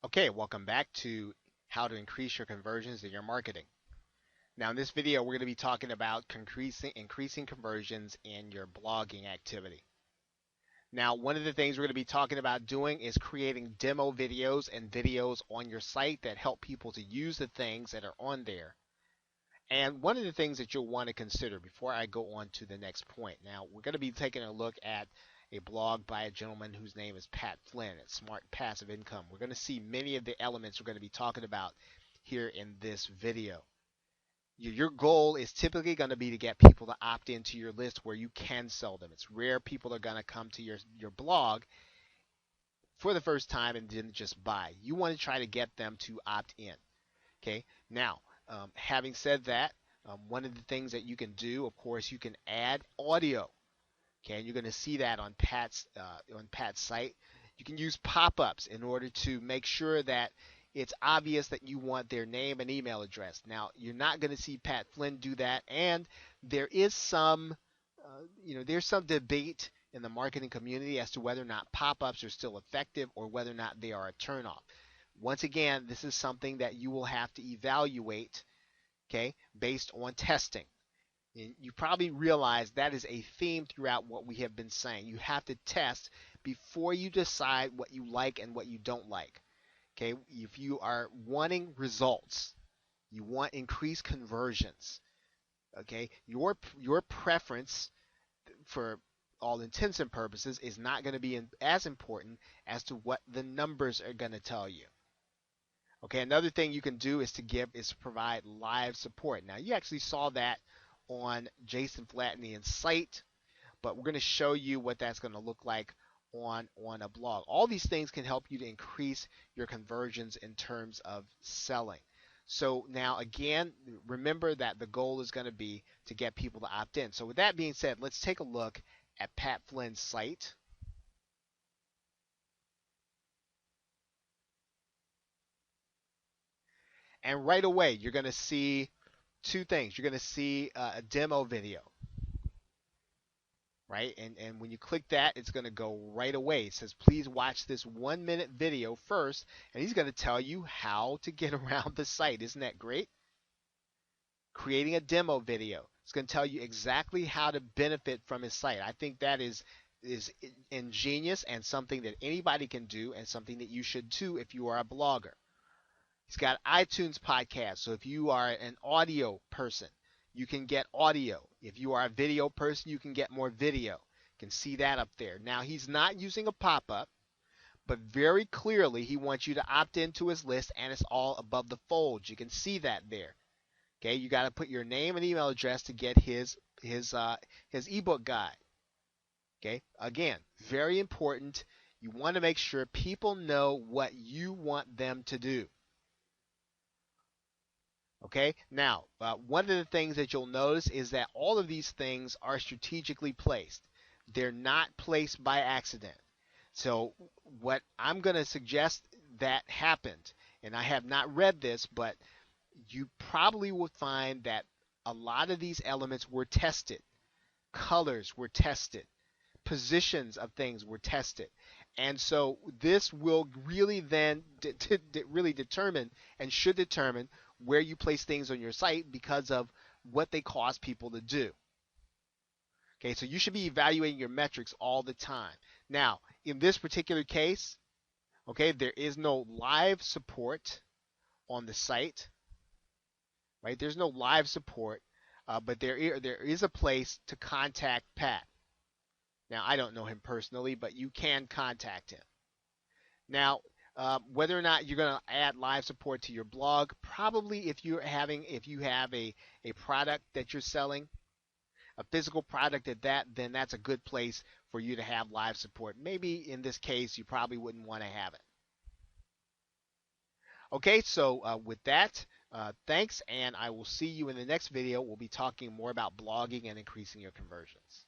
Okay, welcome back to how to increase your conversions in your marketing. Now in this video, we're going to be talking about increasing conversions in your blogging activity. Now, one of the things we're going to be talking about doing is creating demo videos and videos on your site that help people to use the things that are on there. And one of the things that you'll want to consider before I go on to the next point. Now, we're going to be taking a look at a blog by a gentleman whose name is Pat Flynn at Smart Passive Income. We're going to see many of the elements we're going to be talking about here in this video. Your goal is typically going to be to get people to opt into your list where you can sell them. It's rare people are going to come to your blog for the first time and then just buy. You want to try to get them to opt in. Okay. Now, having said that, one of the things that you can do, of course, you can add audio. Okay, and you're going to see that on Pat's site. You can use pop-ups in order to make sure that it's obvious that you want their name and email address. Now, you're not going to see Pat Flynn do that, and there is there's some debate in the marketing community as to whether or not pop-ups are still effective or whether or not they are a turnoff. Once again, this is something that you will have to evaluate, okay, based on testing. You probably realize that is a theme throughout what we have been saying. You have to test before you decide what you like and what you don't like. Okay, if you are wanting results, you want increased conversions. Okay, your preference for all intents and purposes is not going to be as important as to what the numbers are going to tell you. Okay, another thing you can do is to provide live support. Now you actually saw that on Jason Flatney's site, but we're going to show you what that's going to look like on a blog. All these things can help you to increase your conversions in terms of selling. So now again, remember that the goal is going to be to get people to opt in. So with that being said, let's take a look at Pat Flynn's site. And right away, you're going to see two things. You're going to see a demo video, right? And when you click that, it's going to go right away. It says, please watch this 1-minute video first. And he's going to tell you how to get around the site. Isn't that great? Creating a demo video. It's going to tell you exactly how to benefit from his site. I think that is ingenious and something that anybody can do and something that you should do if you are a blogger. He's got iTunes podcast. So if you are an audio person, you can get audio. If you are a video person, you can get more video. You can see that up there. Now, he's not using a pop-up, but very clearly he wants you to opt into his list, and it's all above the fold. You can see that there. Okay, you got to put your name and email address to get his ebook guide. Okay, again, very important. You want to make sure people know what you want them to do. Okay, now one of the things that you'll notice is that all of these things are strategically placed. They're not placed by accident. So what I'm going to suggest that happened, and I have not read this, but you probably will find that a lot of these elements were tested. Colors were tested. Positions of things were tested. And so this will really then really determine and should determine where you place things on your site because of what they cause people to do. Okay, so you should be evaluating your metrics all the time. Now, in this particular case, okay, there is no live support on the site, right? There's no live support, but there is a place to contact Pat. Now, I don't know him personally, but you can contact him. Now, whether or not you're going to add live support to your blog, probably if you have a product that you're selling, a physical product at that, then that's a good place for you to have live support. Maybe in this case, you probably wouldn't want to have it. Okay, so with that, thanks, and I will see you in the next video. We'll be talking more about blogging and increasing your conversions.